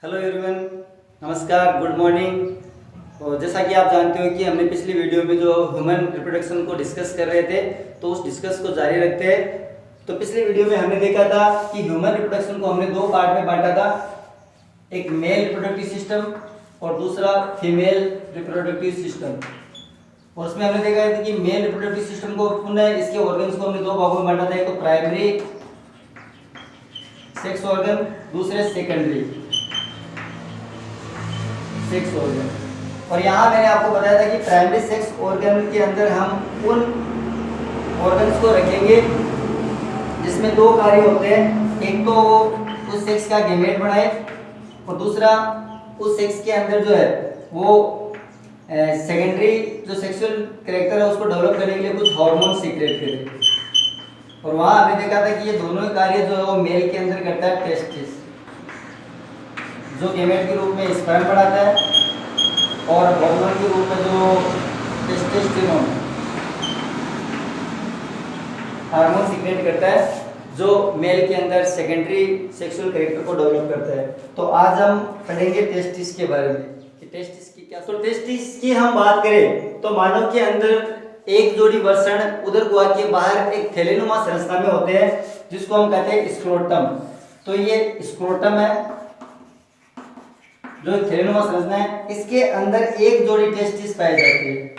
Hello everyone, नमस्कार, good morning. और जैसा कि आप जानते हो कि हमने पिछली वीडियो में जो ह्यूमन रिप्रोडक्शन को डिस्कस कर रहे थे, तो उस डिस्कस को जारी रखते हैं। तो पिछली वीडियो में हमने देखा था कि ह्यूमन रिप्रोडक्शन को हमने दो पार्ट में बांटा था, एक मेल रिप्रोडक्टिव सिस्टम और दूसरा फीमेल रिप्रोडक्टिव सिस्टम। और उसमें हमने देखा था कि मेल रिप्रोडक्टिव सिस्टम को पुनः इसके ऑर्गन्स को हमने दो भागों में बांटा था, एक तो प्राइमरी सेक्स ऑर्गन, दूसरे सेकेंडरी सेक्स ऑर्गन। और यहाँ मैंने आपको बताया था कि प्राइमरी सेक्स ऑर्गन के अंदर हम उन ऑर्गन्स को रखेंगे जिसमें दो कार्य होते हैं, एक तो उस सेक्स का गैमेट बनाए और दूसरा उस सेक्स के अंदर जो है वो सेकेंडरी जो सेक्सुअल कैरेक्टर है उसको डेवलप करने के लिए कुछ हार्मोन सीक्रेट करे। और वहाँ हमने देखा था कि ये दोनों कार्य जो है वो मेल के अंदर करता है टेस्टिस, जो गैमेट के रूप में स्पर्म बढ़ाता है, और हार्मोन के रूप में जो टेस्टोस्टेरोन हार्मोन सीक्रेट करता है, जो मेल के अंदर सेकेंडरी सेक्सुअल कैरेक्टर को डेवलप करता है। तो आज हम पढ़ेंगे टेस्टिस के बारे में कि टेस्टिस की क्या। तो टेस्टिस की हम बात करें तो मानव के अंदर एक जोड़ी वृषण उदर गुहा के बाहर एक थैलेनुमा संरचना में होते हैं, जिसको हम कहते हैं स्क्रोटम। तो ये स्क्रोटम है जो थैलेनुमा संरचना है, इसके अंदर एक जोड़ी टेस्टिस पाई जाती है।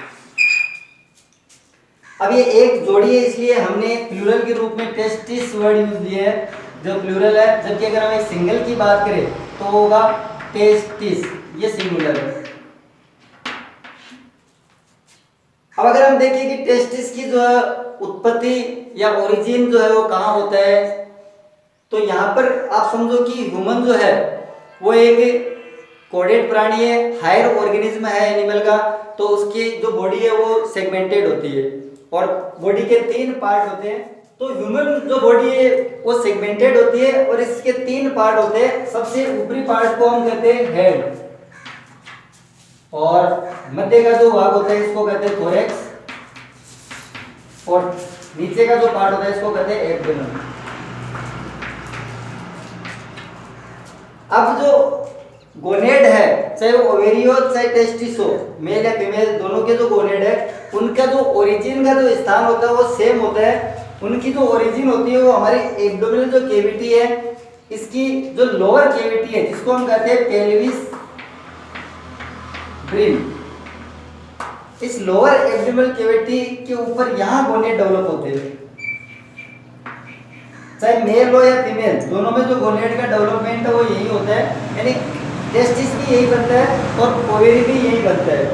अब ये एक जोड़ी है इसलिए हमने प्लूरल के रूप में टेस्टिस वर्ड यूज लिया है, जो प्लूरल है। जबकि अगर हम एक सिंगल की बात करें तो होगा टेस्टिस, ये सिंगुलर है। अब अगर हम देखें कि टेस्टिस की जो है उत्पत्ति या ओरिजिन जो है वो कहाँ होता है, तो यहाँ पर आप समझो कि ह्यूमन जो है वो एक कोडेड प्राणी है, हायर ऑर्गेनिज्म है एनिमल का। तो उसकी जो बॉडी है वो सेगमेंटेड होती है और बॉडी के तीन पार्ट होते हैं। तो ह्यूमन जो बॉडी है वो सेगमेंटेड होती है और इसके तीन पार्ट होते हैं। सबसे ऊपरी पार्ट को हम कहते हैं हेड, और मध्य का जो भाग होता है इसको कहते हैं थोरैक्स, और नीचे का जो पार्ट होता है इसको कहते हैं एब्डोमेन। अब जो गोनेड है, चाहे वो ओवेरी हो चाहे टेस्टिस हो, मेल या फीमेल दोनों के जो गोनेड है उनका जो ओरिजिन का जो स्थान होता है वो सेम होता है। उनकी जो ओरिजिन होती है वो हमारी एब्डोमिनल जो कैविटी है, इसकी जो लोअर कैविटी है जिसको हम कहते हैं पेल्विस ब्रिम, इस लोअर एब्डोमिनल कैविटी के ऊपर यहाँ गोनेड डेवलप होते हैं। चाहे मेल हो या फीमेल, दोनों में जो गोनेड का डेवलपमेंट है वो यही होता है, यानी टेस्टिस भी यही बनता है और ओवेरी भी यही बनता है।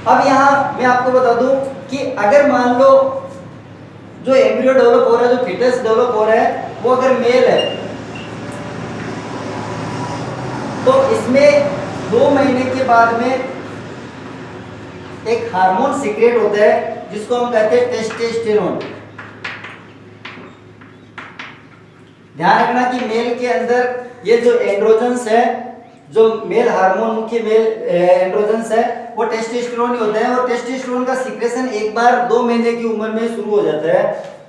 अब यहाँ मैं आपको बता दूं कि अगर मान लो जो एम्ब्रियो डेवलप हो रहा है, जो फीटस डेवलप हो रहा है, वो अगर मेल है तो इसमें 2 महीने के बाद में एक हार्मोन सीक्रेट होता है जिसको हम कहते हैं टेस्टोस्टेरोन। ध्यान रखना कि मेल के अंदर ये जो एंड्रोजन्स है, जो मेल हार्मोन मुख्य मेल एंड्रोजन्स है, वो टेस्टोस्टेरोन ही होता है। और टेस्टोस्टेरोन का सीक्रेशन एक बार 2 महीने की उम्र में शुरू हो जाता है।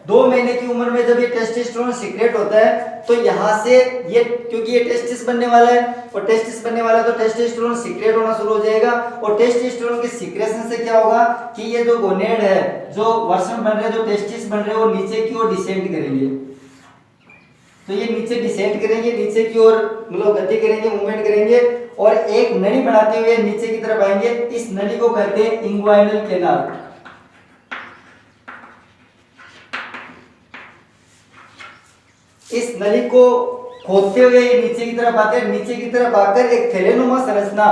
2 महीने की उम्र में जब ये टेस्टोस्टेरोन सीक्रेट होता है तो यहाँ से ये, क्योंकि ये टेस्टिस बनने वाला है और टेस्टिस बनने वाला है तो टेस्टोस्टेरोन सीक्रेट होना शुरू हो जाएगा। और टेस्टोस्टेरोन के सीक्रेशन से क्या होगा कि ये जो गोनेड है, जो वृषण बन रहे हैं, जो टेस्टिस बन रहे हैं, वो नीचे की ओर डिसेंड करेंगे। तो ये नीचे डिसेंड करेंगे, नीचे की ओर मतलब गति करेंगे, मूवमेंट करेंगे और एक नली बनाते हुए नीचे की तरफ आएंगे। इस नली को कहते हैं इंग्वाइनल कैनाल। इस नली को खोदते हुए ये नीचे की तरफ आते हैं, नीचे की तरफ आकर एक थैलेनुमा संरचना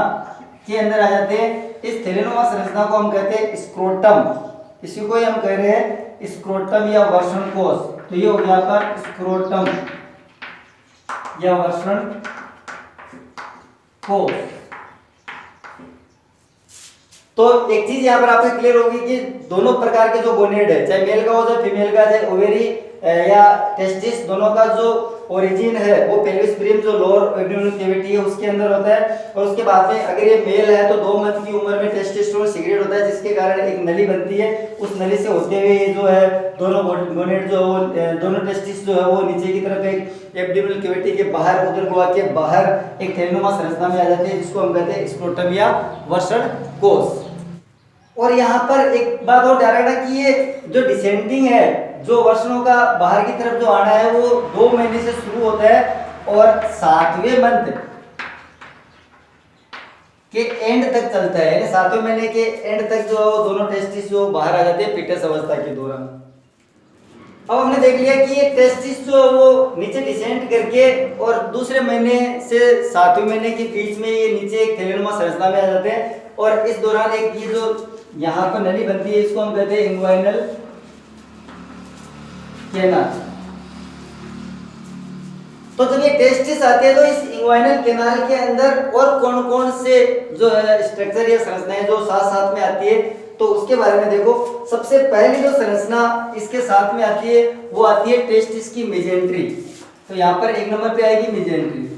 के अंदर आ जाते हैं। इस थैलेनुमा संरचना को हम कहते हैं स्क्रोटम। इसी को हम कह रहे हैं स्क्रोटम या वृषण कोश। तो ये हो गया आपका स्क्रोटम या वृषण कोश। तो एक चीज यहाँ पर आपको क्लियर होगी कि दोनों प्रकार के जो गोनेड है, चाहे मेल का हो चाहे फीमेल का, चाहे ओवेरी या टेस्टिस, दोनों का जो ओरिजिन है वो पेल्विस ब्रेम जो लोअर एब्डोमिनल कैविटी है उसके अंदर होता है। और उसके बाद में अगर ये मेल है तो 2 मंथ की उम्र में टेस्टोस्टेरोन सीक्रेट होता है, जिसके कारण एक नली बनती है। उस नली से होते हुए ये जो है दोनों गोनेड जो दोनों टेस्टिस जो है वो नीचे की तरफ एक एब्डोमिनल कैविटी के बाहर उधर गोआ के बाहर एक थैलेनुमा संरचना में आ जाते हैं, जिसको हम कहते हैं स्क्रोटम या वसड़ कोष। और यहाँ पर एक बात और ध्यान रखना कि ये जो डिसेंडिंग है, जो वर्षणों का बाहर की तरफ जो आना है वो 2 महीने से शुरू होता है और 7वें मंथ के एंड तक चलता है, यानी 7वें महीने के एंड तक जो दोनों टेस्टिस जो बाहर आ जाते हैं फीटस अवस्था के दौरान। अब हमने देख लिया कि ये टेस्टिस जो वो नीचे डिसेंड करके और दूसरे महीने से 7वें महीने के बीच में ये नीचे एक थैलेनुमा संरचना में आ जाते हैं। और इस दौरान एक ये जो यहाँ पर नली बनती है इसको हम कहते हैं इंग्वाइनल कैनाल। तो जब ये टेस्टिस आते हैं तो इस इंग्वाइनल कैनाल के अंदर और कौन कौन से जो है स्ट्रक्चर या संरचनाएं जो साथ साथ में आती है तो उसके बारे में देखो। सबसे पहली जो संरचना इसके साथ में आती है वो आती है टेस्टिस की मेजेंट्री। तो यहाँ पर 1 नंबर पे आएगी मेजेंट्री।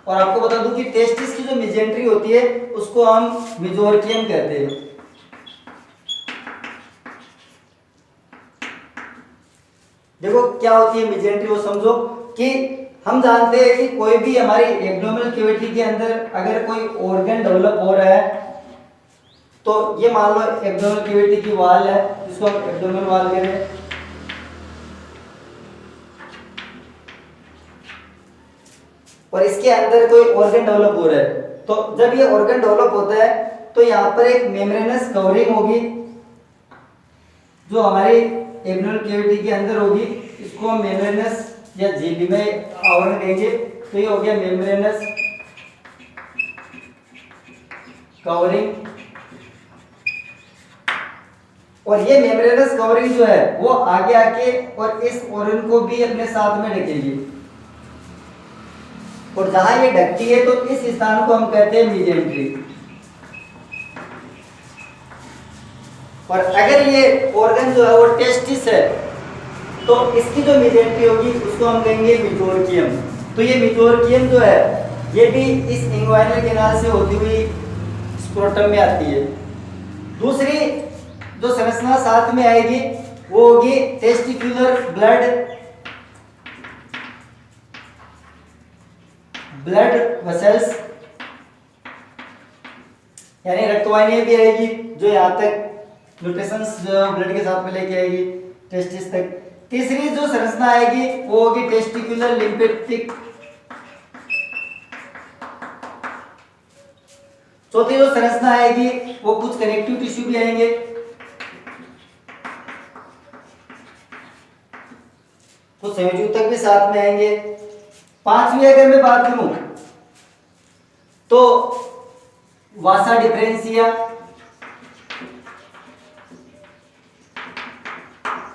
और आपको बता दूं कि टेस्टिस की जो मेजेंट्री होती है उसको हम मेजोर्कियम कहते हैं। देखो क्या होती है मेजेंट्री वो समझो कि हम जानते हैं कि कोई भी हमारी एब्डोमिनल कैविटी के अंदर अगर कोई ऑर्गन डेवलप हो रहा है तो ये मान लो एब्डोमिनल कैविटी की वॉल है जिसको हम एब्डोमिनल वॉल कह रहे हैं। और इसके अंदर कोई ऑर्गन डेवलप हो रहा है तो जब ये ऑर्गन डेवलप होता है तो यहाँ पर एक मेम्ब्रेनस कवरिंग होगी जो हमारी एब्डोमिनल कैविटी के अंदर होगी। इसको हम मेम्ब्रेनस या झिल्लीमय आवरण कहेंगे। तो ये हो गया मेम्ब्रेनस कवरिंग। और ये मेम्ब्रेनस कवरिंग जो है वो आगे आके और इस ऑर्गन को भी अपने साथ में ढकेगी। और जहां ये ढकती है तो इस स्थान को हम कहते हैं मेजेंट्री। और अगर ये ऑर्गन जो है वो टेस्टिस है तो इसकी जो मेजेंट्री होगी उसको हम कहेंगे मेजोर्कियम। तो ये मेजोर्कियम जो है ये भी इस इंग्वाइनल कैनाल से होती हुई स्क्रोटम में आती है। दूसरी जो संरचना साथ में आएगी वो होगी टेस्टिकुलर ब्लड वेसल्स, यानी रक्तवाहिनी भी आएगी जो यहाँ तक न्यूट्रिशंस जो ब्लड के साथ में लेके आएगी टेस्टिस तक। तीसरी जो संरचना आएगी वो होगी टेस्टिकुलर लिम्फेटिक। चौथी जो संरचना आएगी वो कुछ कनेक्टिव टिश्यू भी आएंगे। कुछ संयोजक भी साथ में आएंगे। पांचवी अगर मैं बात करूं तो वासा डिफरेंशिया।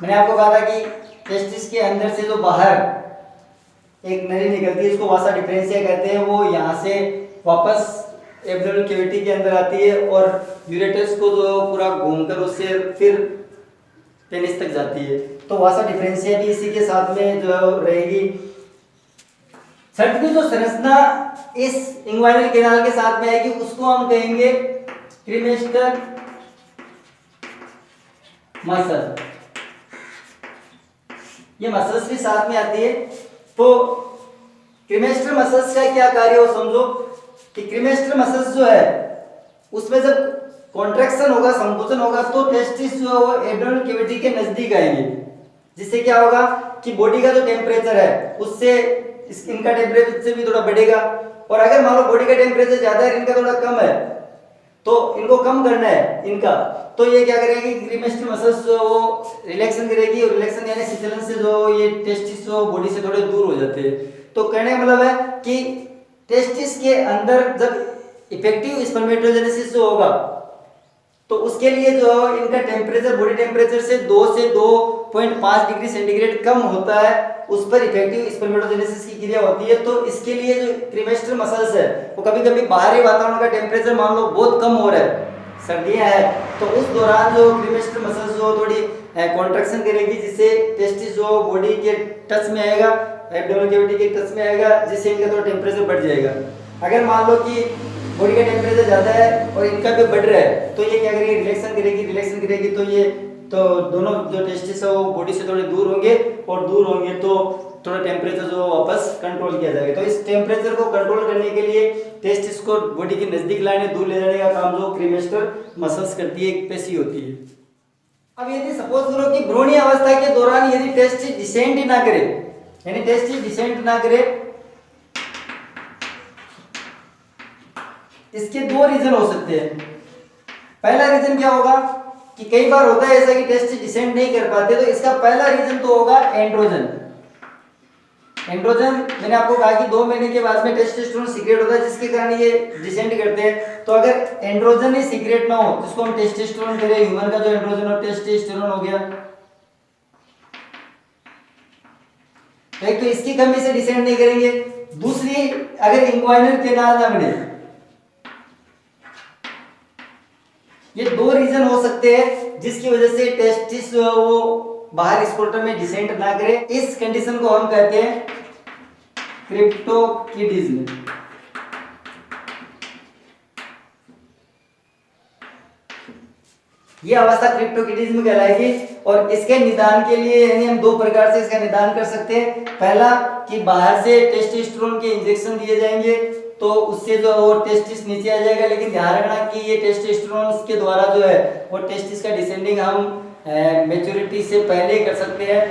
मैंने आपको कहा था कि टेस्टिस के अंदर से जो बाहर एक नली निकलती है इसको वासा डिफरेंशिया कहते हैं। वो यहाँ से वापस एब्डोमिनल कैविटी के अंदर आती है और यूरेटस को जो पूरा घूमकर उससे फिर पेनिस तक जाती है। तो वासा डिफरेंशिया भी इसी के साथ में जो रहेगी। छठवीं जो संरचना इस इंग्वाइनल कैनाल के साथ में आएगी उसको हम कहेंगे क्रीमेस्टर मसल। ये मसल्स भी साथ में आती है। तो क्रीमेस्टर मसल्स का क्या कार्य हो समझो कि क्रीमेस्टर मसल्स जो है उसमें जब कॉन्ट्रैक्शन होगा, संकुचन होगा तो टेस्टिस जो है वो एब्डोमिनल कैविटी के नजदीक आएंगे, जिससे क्या होगा कि बॉडी का जो टेम्परेचर है उससे इनका टेम्परेचर से भी थोड़ा बढ़ेगा। और अगर मान लो बॉडी का टेम्परेचर ज्यादा है इनका थोड़ा कम है तो इनको कम करना है इनका, तो ये क्या करेगी क्रीमेस्टर मसल्स जो वो रिलैक्सन करेगी। और रिलैक्सन यानी शीतलन से जो ये टेस्टिस जो बॉडी से थोड़े दूर हो जाते हैं। तो कहने का मतलब है कि टेस्टिस के अंदर जब इफेक्टिव स्पर्मेटोजेनेसिस जो होगा तो उसके लिए जो इनका टेम्परेचर बॉडी टेम्परेचर से 2 से 2.5 डिग्री सेंटीग्रेड कम होता है, उस पर इफेक्टिव स्पर्मेटोजेनेसिस की क्रिया होती है। तो इसके लिए जो क्रीमेस्टर मसल्स है वो कभी कभी बाहरी वातावरण का टेम्परेचर मान लो बहुत कम हो रहा है, सर्दियां है तो उस दौरान जो क्रीमेस्टर मसल्स जो थोड़ी कॉन्ट्रैक्शन करेगी, जिससे टेस्टिस जो बॉडी के टच में आएगा, एब्डोमिनल कैविटी के टच में आएगा, जिससे इनका थोड़ा टेम्परेचर बढ़ जाएगा। अगर मान लो कि बॉडी का टेम्परेचर ज़्यादा है और इनका भी बढ़ रहा है तो ये क्या करेगी, रिलैक्सन करेगी तो ये तो दोनों जो टेस्टिस है वो बॉडी से थोड़े दूर होंगे, और दूर होंगे तो थोड़ा टेम्परेचर जो वापस कंट्रोल किया जाएगा। तो इस टेम्परेचर को कंट्रोल करने के लिए टेस्टिस को बॉडी के नजदीक लाने, दूर ले जाने का काम जो क्रीमेस्टर मसल्स करती है, एक पेशी होती है। अब यदि सपोज करो कि भ्रूणीय अवस्था के दौरान यदि टेस्टिस डिसेंट ही ना करे, यानी टेस्टिस डिसेंट ना करे, इसके दो रीजन हो सकते हैं। पहला रीजन क्या होगा कि कई बार होता है ऐसा कि टेस्टिस डिसेंट नहीं कर पाते, तो इसका पहला रीजन तो होगा एंड्रोजन। एंड्रोजन मैंने आपको कहा कि 2 महीने के बाद में टेस्टोस्टेरोन सीक्रेट होता है, जिसके कारण ये डिसेंट करते हैं। तो अगर एंड्रोजन ही सीक्रेट ना हो, जिसको हम टेस्टोस्टेरोन कह रहे हैं, ह्यूमन का जो एंड्रोजन और टेस्टोस्टेरोन हो गया, एक तो इसकी कमी से डिसेंट नहीं करेंगे, दूसरी अगर इंग्वाइनल कैनाल ना बने, ये 2 रीजन हो सकते हैं जिसकी वजह से टेस्टिस जो है वो बाहर स्क्रोटम में डिसेंट ना करे। इस कंडीशन को हम कहते हैं क्रिप्टोकिडिज्म। ये अवस्था क्रिप्टोकिडिज्म कहलाएगी, और इसके निदान के लिए यानी हम 2 प्रकार से इसका निदान कर सकते हैं। पहला कि बाहर से टेस्टोस्टेरोन के इंजेक्शन दिए जाएंगे तो उससे जो वो टेस्टिस नीचे आ जाएगा, लेकिन ध्यान रखना कि ये टेस्टोस्टेरोन के द्वारा जो है वो टेस्टिस का डिसेंडिंग हम मैच्योरिटी से पहले कर सकते हैं,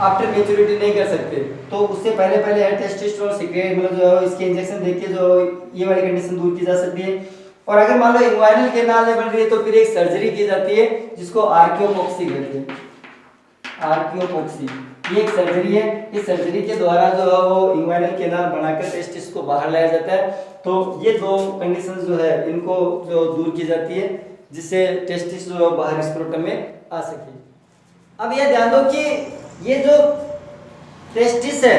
आफ्टर मैच्योरिटी नहीं कर सकते। तो उससे पहले पहले टेस्टोस्टेरोन सीक्रेट मतलब जो है इसके इंजेक्शन देके जो ये वाली कंडीशन दूर की जा सकती है। और अगर मान लो इंग्वाइनल कैनाल में बन रही है तो फिर एक सर्जरी की जाती है जिसको आर्कियोपॉक्सी कहते हैं। आर्कियोपॉक्सी ये एक सर्जरी है, इस सर्जरी के द्वारा जो है वो इंग्वाइनल कैनाल बनाकर टेस्टिस को बाहर लाया जाता है। तो ये 2 कंडीशंस जो है इनको जो दूर की जाती है, जिससे टेस्टिस जो बाहर स्क्रोटम में आ सके। अब यह ध्यान दो कि ये जो टेस्टिस है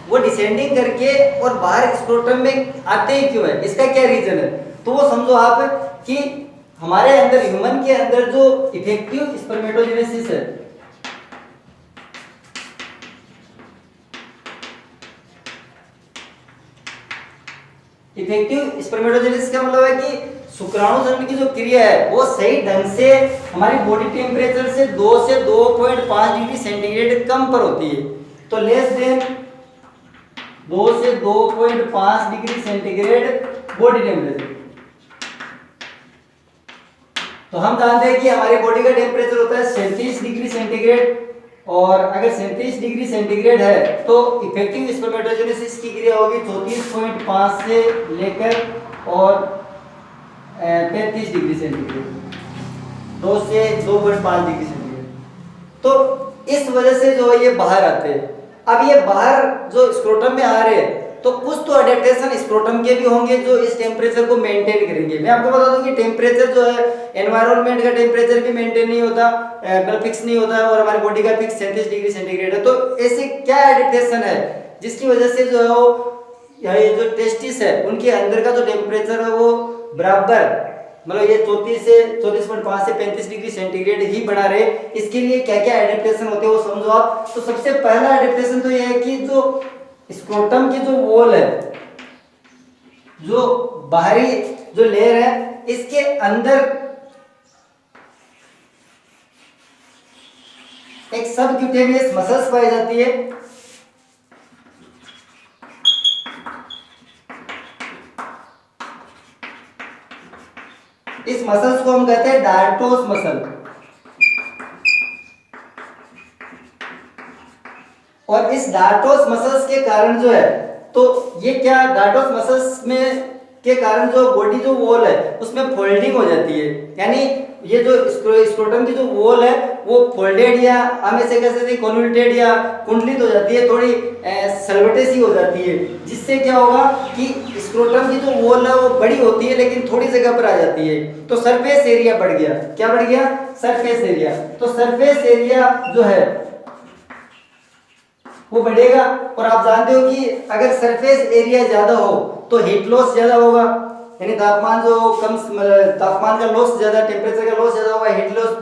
वो डिसेंडिंग करके और बाहर स्क्रोटम में आते ही क्यों है, इसका क्या रीजन है। तो वो समझो आप कि हमारे अंदर, ह्यूमन के अंदर जो इफेक्टिव स्पर्मेटोजेनेसिस है, इफेक्टिव स्पर्मेटोजेनेसिस का मतलब है कि शुक्राणु जन्म की जो क्रिया है वो सही ढंग से हमारी बॉडी टेम्परेचर से 2 से 2.5 डिग्री सेंटीग्रेड कम पर होती है। तो लेस देन 2 से 2.5 डिग्री सेंटीग्रेड बॉडी टेम्परेचर। तो हम जानते हैं कि हमारी बॉडी का टेम्परेचर होता है 37 डिग्री सेंटीग्रेड, और अगर 37 डिग्री सेंटीग्रेड है तो इफेक्टिव स्पर्मेटोजेनेसिस की क्रिया होगी 34.5 से लेकर और 35 डिग्री सेंटीग्रेड, 2 से 2.5 डिग्री सेंटीग्रेड। तो इस वजह से जो ये बाहर आते हैं। अब ये बाहर जो स्क्रोटम में आ रहे हैं तो कुछ तो अडेप्टेशन स्क्रोटम के भी होंगे जो इस टेम्परेचर को मेंटेन करेंगे। मैं आपको बता दूं कि टेम्परेचर जो है एनवायरनमेंट का टेम्परेचर भी मेंटेन नहीं होता, फिक्स नहीं होता, और हमारी बॉडी का फिक्स 37 डिग्री सेंटीग्रेड है। तो ऐसे क्या एडेप्टेशन है जिसकी वजह से जो है वो ये जो टेस्टिस है उनके अंदर का जो टेम्परेचर है वो बराबर, मतलब ये 34.5 से 35 डिग्री सेंटीग्रेड ही बना रहे। इसके लिए क्या क्या एडेप्टेशन होते हैं वो समझो आप। तो सबसे पहला एडेप्टेशन तो ये है कि जो स्क्रोटम की जो वॉल है, जो बाहरी जो लेयर है, इसके अंदर एक सबक्यूटेनियस मसल्स पाई जाती है। इस मसल्स को हम कहते हैं डायटोस मसल। और इस डायटोस मसल्स के कारण जो है, तो ये क्या डायटोस मसल्स में के कारण जो बॉडी जो वॉल है उसमें फोल्डिंग हो जाती है, यानी ये जो स्क्रोटम की जो वॉल है वो फोल्डेड या हम ऐसे कह सकते हैं कन्वोल्यूटेड या कुंडलित हो जाती है, थोड़ी सलवटे सी हो जाती है, जिससे क्या होगा कि स्क्रोटम की जो वॉल है वो बड़ी होती है लेकिन थोड़ी जगह पर आ जाती है। तो सरफेस एरिया बढ़ गया। क्या बढ़ गया? Surface area. तो सरफेस एरिया जो है वो बढ़ेगा, और आप जानते हो कि अगर सरफेस एरिया ज्यादा हो तो हीट लॉस ज्यादा होगा। यानी तापमान जो कम, तापमान का लॉस ज्यादा, टेम्परेचर का लॉस ज्यादा होगा, हीट लॉस,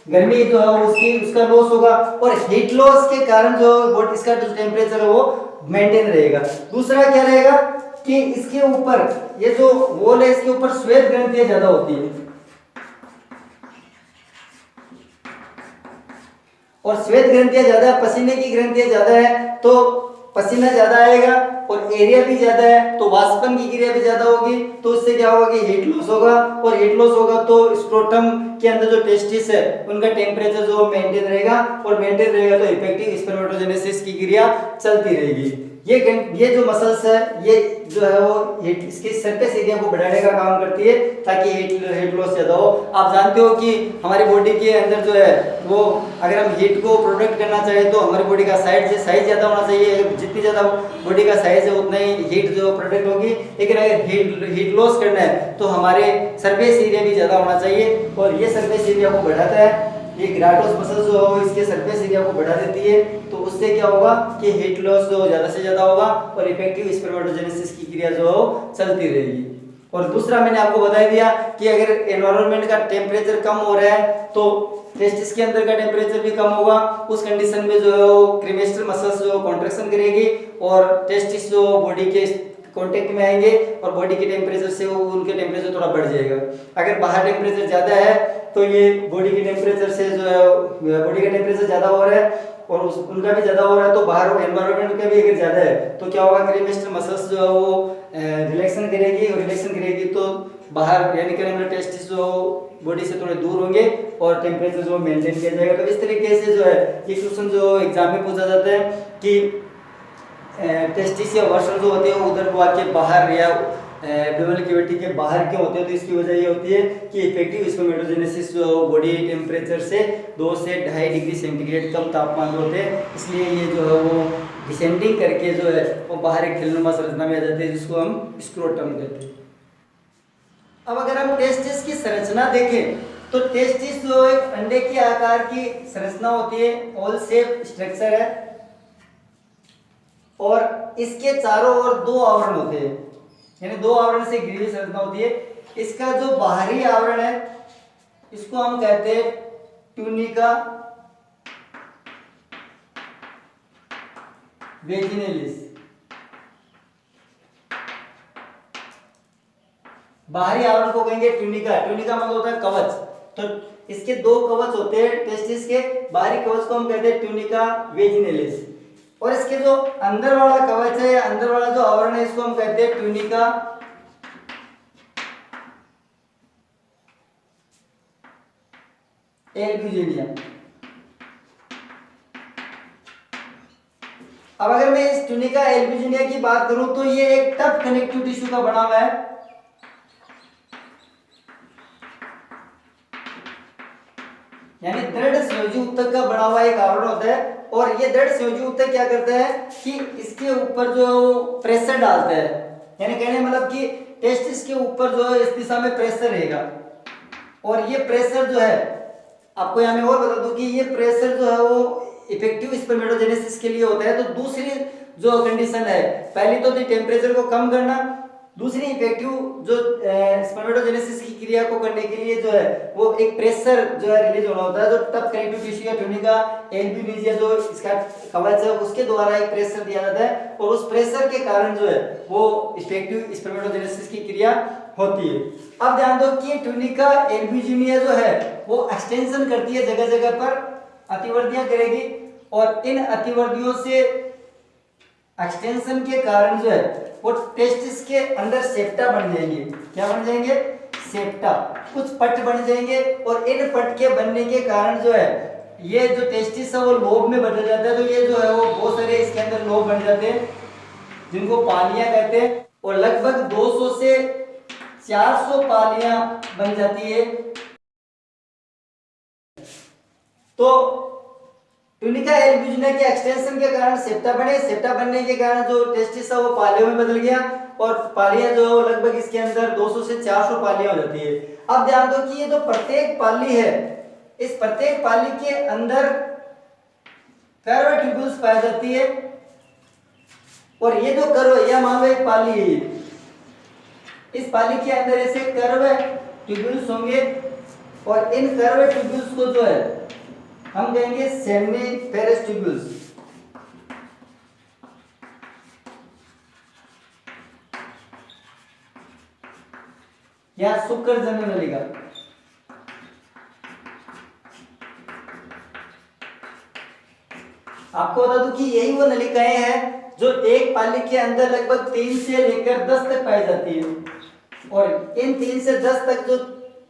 गर्मी जो है उसकी उसका लॉस होगा, और हीट लॉस के कारण जो बॉडी इसका जो टेम्परेचर है वो मेंटेन रहेगा। दूसरा क्या रहेगा कि इसके ऊपर ये जो वॉल है इसके ऊपर श्वेत ग्रंथियां ज्यादा होती है, और श्वेत ग्रंथियां ज्यादा, पसीने की ग्रंथियां ज्यादा है तो पसीना ज्यादा आएगा, और एरिया भी ज्यादा है तो वाष्पन की क्रिया भी ज्यादा होगी, तो इससे क्या होगा कि हीट लॉस होगा, और हीट लॉस होगा तो स्क्रोटम के अंदर जो टेस्टिस है उनका टेम्परेचर जो मेंटेन रहेगा, और मेंटेन रहेगा तो इफेक्टिव स्पर्मेटोजेनेसिस की क्रिया चलती रहेगी। ये जो मसल्स है ये जो है वो हीट, इसकी सरफेस एरिया को बढ़ाने का काम करती है ताकि हीट लॉस ज्यादा हो। आप जानते हो कि हमारी बॉडी के अंदर जो है वो अगर हम हीट को प्रोटेक्ट करना चाहें तो हमारी बॉडी का साइज ज्यादा होना चाहिए, जितनी ज्यादा बॉडी का साइज है उतना ही हीट जो प्रोटेक्ट होगी। लेकिन अगर हीट लॉस करना है तो हमारे सरफेस एरिया भी ज्यादा होना चाहिए, और ये सरफेस एरिया को बढ़ाता है, ये ग्राटोस मसल जो है इसके सरफेस एरिया को बढ़ा देती है, तो उससे क्या होगा कि हीट लॉस जो ज्यादा से ज्यादा होगा और इफेक्टिव स्पर्मेटोजेनेसिस की क्रिया जो है चलती रहेगी। और दूसरा मैंने आपको बता दिया कि अगर एनवायरनमेंट का टेम्परेचर कम हो रहा है तो टेस्टिस के अंदर का टेम्परेचर भी कम होगा, उस कंडीशन में जो है वो क्रीमेस्टर मसल्स जो कॉन्ट्रैक्शन करेगी और टेस्टिस जो बॉडी के कांटेक्ट में आएंगे और बॉडी के टेम्परेचर से वो उनके टेम्परेचर थोड़ा बढ़ जाएगा। अगर बाहर टेम्परेचर ज्यादा है तो ये बॉडी के टेम्परेचर से जो है बॉडी का टेम्परेचर ज्यादा हो रहा है और उनका भी ज्यादा हो रहा है, तो बाहर एनवायरनमेंट का भी अगर ज्यादा है तो क्या होगा, क्रीमेस्टर मसल्स जो है वो रिलैक्सन करेगी, और रिलैक्सन करेगी तो बाहर यानी कि टेस्टिस जो बॉडी से थोड़े दूर होंगे और टेम्परेचर जो मेंटेन किया जाएगा। तो इस तरीके से जो है ये क्वेश्चन जो एग्जाम में पूछा जाता है कि टेस्टिस या वर्षण जो होते हैं उधर के बाहर या एब्डोमिनल कैविटी के बाहर क्यों होते हैं, तो इसकी वजह ये होती है कि इफेक्टिव स्पर्मेटोजेनेसिस जो बॉडी टेम्परेचर से 2 से 2.5 डिग्री सेंटीग्रेड कम तापमान में होते हैं, इसलिए ये जो है वो डिसेंडिंग करके जो है वो बाहर एक खिलनुमा संरचना में आ जाते हैं जिसको हम स्क्रोटम कहते हैं। अब अगर हम टेस्टिस की संरचना देखें तो टेस्टिस जो एक अंडे के आकार की संरचना होती है, ओवल शेप स्ट्रक्चर है, और इसके चारों ओर 2 आवरण होते हैं, यानी 2 आवरण से घिरी हुई संरचना होती है। इसका जो बाहरी आवरण है इसको हम कहते हैं ट्यूनिका वेजिनेलिस। बाहरी आवरण को कहेंगे ट्यूनिका, ट्यूनिका मतलब होता है कवच, तो इसके 2 कवच होते हैं टेस्टिस के, बाहरी कवच को हम कहते हैं ट्यूनिका वेजिनेलिस, और इसके जो अंदर वाला कवच है, अंदर वाला जो आवरण है इसको हम कहते हैं ट्यूनिका एल्ब्यूजिनिया। अब अगर मैं इस ट्यूनिका एल्ब्यूजिनिया की बात करूं तो ये एक टफ कनेक्टिव टिश्यू का बना हुआ है, यानी दृढ़ संयोजी ऊतक का बना हुआ एक आवरण होता है, और ये दृढ़ संयोजी ऊतक क्या करता है कि इसके ऊपर जो प्रेशर डालता है, यानी कहने मतलब कि टेस्टिस के ऊपर जो है इस दिशा में प्रेशर रहेगा, और ये प्रेशर जो है आपको यहाँ मैं और बता दूं कि ये प्रेशर जो है वो इफेक्टिव स्पर्मेटोजेनेसिस के लिए होता है। तो दूसरी जो कंडीशन है, पहली तो टेम्परेचर को कम करना, दूसरी इफेक्टिव जो स्पर्मेटोजेनेसिस की क्रिया को करने के लिए जो है वो एक प्रेशर जो है रिलीज होना होता है, जो टफ कनेक्टिव टिश्यू या ट्यूनिका एल्ब्यूजिनिया जो इसका कवच है उसके द्वारा एक प्रेशर दिया जाता है, और उस प्रेशर के कारण जो है वो इफेक्टिव स्पर्मेटोजेनेसिस की क्रिया होती है। अब ध्यान दो कि ट्यूनिका एल्ब्यूजिनिया जो है वो एक्सटेंशन करती है, जगह जगह पर अतिवर्धियां करेगी, और इन अतिवर्धियों से एक्सटेंशन के कारण जो है वो टेस्टिस के अंदर सेप्टा बन जाएंगे। क्या बन जाएंगे? सेप्टा, कुछ पट बन जाएंगे, और इन पट के बनने के कारण जो है ये जो टेस्टिस है वो लोब में बदल जाता है। तो ये जो है वो बहुत सारे इसके अंदर लोब बन जाते हैं जिनको पालियां कहते हैं, और लगभग 200 से 400 पालियां बन जाती है। तो ट्यूनिका एल्ब्यूजिनिया के एक्सटेंशन के कारण सेप्टा बने, सेप्टा बनने के कारण जो टेस्टिस है वो पालियों में बदल गया, और पालियां जो लगभग इसके अंदर 200 से 400 पालियां हो जाती है। अब ध्यान दो कि ये जो प्रत्येक पाली है, इस प्रत्येक पाली के अंदर कर्व ट्यूब्यूल्स पाई जाती है, और ये जो कर्व, यह मान लो एक पाली है, इस पाली के अंदर ऐसे कर्व ट्यूब्यूल्स होंगे और इन कर्व ट्यूब्यूल्स को जो है हम कहेंगे सेमिफेरस ट्यूब्यूल्स। या शुक्र जनन नलिका। आपको बता दूं कि यही वो नलिकाएं हैं जो एक पाली के अंदर लगभग 3 से लेकर 10 तक पाई जाती है और इन 3 से 10 तक जो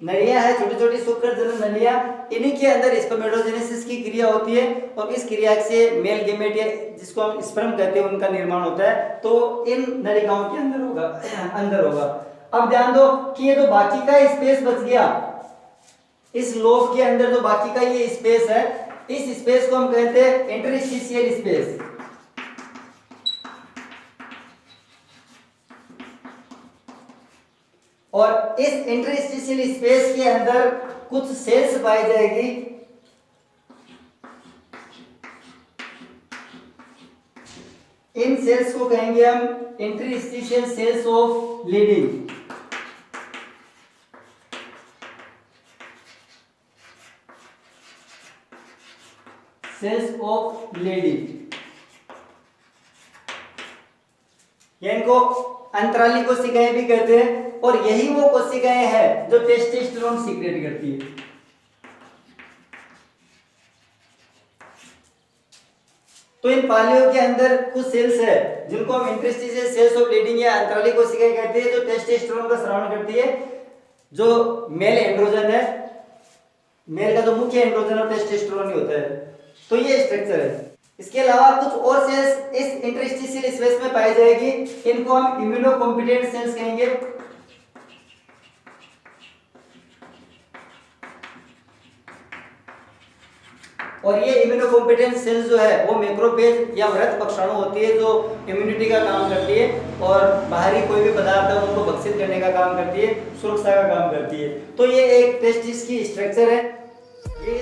नलियां है, छोटी छोटी शुक्र जनन नलियां, इन्हीं के अंदर स्पर्मेटोजेनेसिस की क्रिया होती है और इस क्रिया से मेल गेमेट या जिसको हम स्पर्म कहते हैं उनका निर्माण होता है। तो इन नलिकाओं के अंदर होगा। अब ध्यान दो कि ये जो बाकी का स्पेस बच गया, इस लोब के अंदर जो बाकी का ये स्पेस है, इस स्पेस को हम कहते हैं इंटरस्टिशियल स्पेस। और इस इंटरस्टिशियल स्पेस के अंदर कुछ सेल्स पाई जाएगी इन सेल्स को कहेंगे हम interstitial cells of Leydig. Cells of Leydig, इनको अंतराली कोशिकाएं भी कहते हैं और यही वो कोशिकाएं हैं जो टेस्टोस्टेरोन सीक्रेट करती है। तो इन पालियों के अंदर कुछ सेल्स है जिनको हम इंटरस्टिशियल सेल्स ऑफ लीडिंग या अंतराली कोशिकाएं कहते हैं, जो टेस्टोस्टेरोन का स्राव करती है। जो मेल एंड्रोजन है, मेल का जो मुख्य एंड्रोजन है टेस्टोस्टेरोन ही होता है। तो ये स्ट्रक्चर है। इसके अलावा कुछ और सेल्स इस इंटरस्टिशियल स्पेस में पाई जाएगी, इनको हम इम्यूनोकॉम्पिटेंट सेल्स कहेंगे। और ये इम्यूनोकॉम्पिटेंट सेल्स जो है वो मैक्रोफेज या वृत्त पक्षाणु होती है जो इम्यूनिटी का काम करती है और बाहरी कोई भी पदार्थ है उनको भक्षित करने का काम करती है, सुरक्षा का काम करती है। तो ये एक टेस्टिस की स्ट्रक्चर है। ये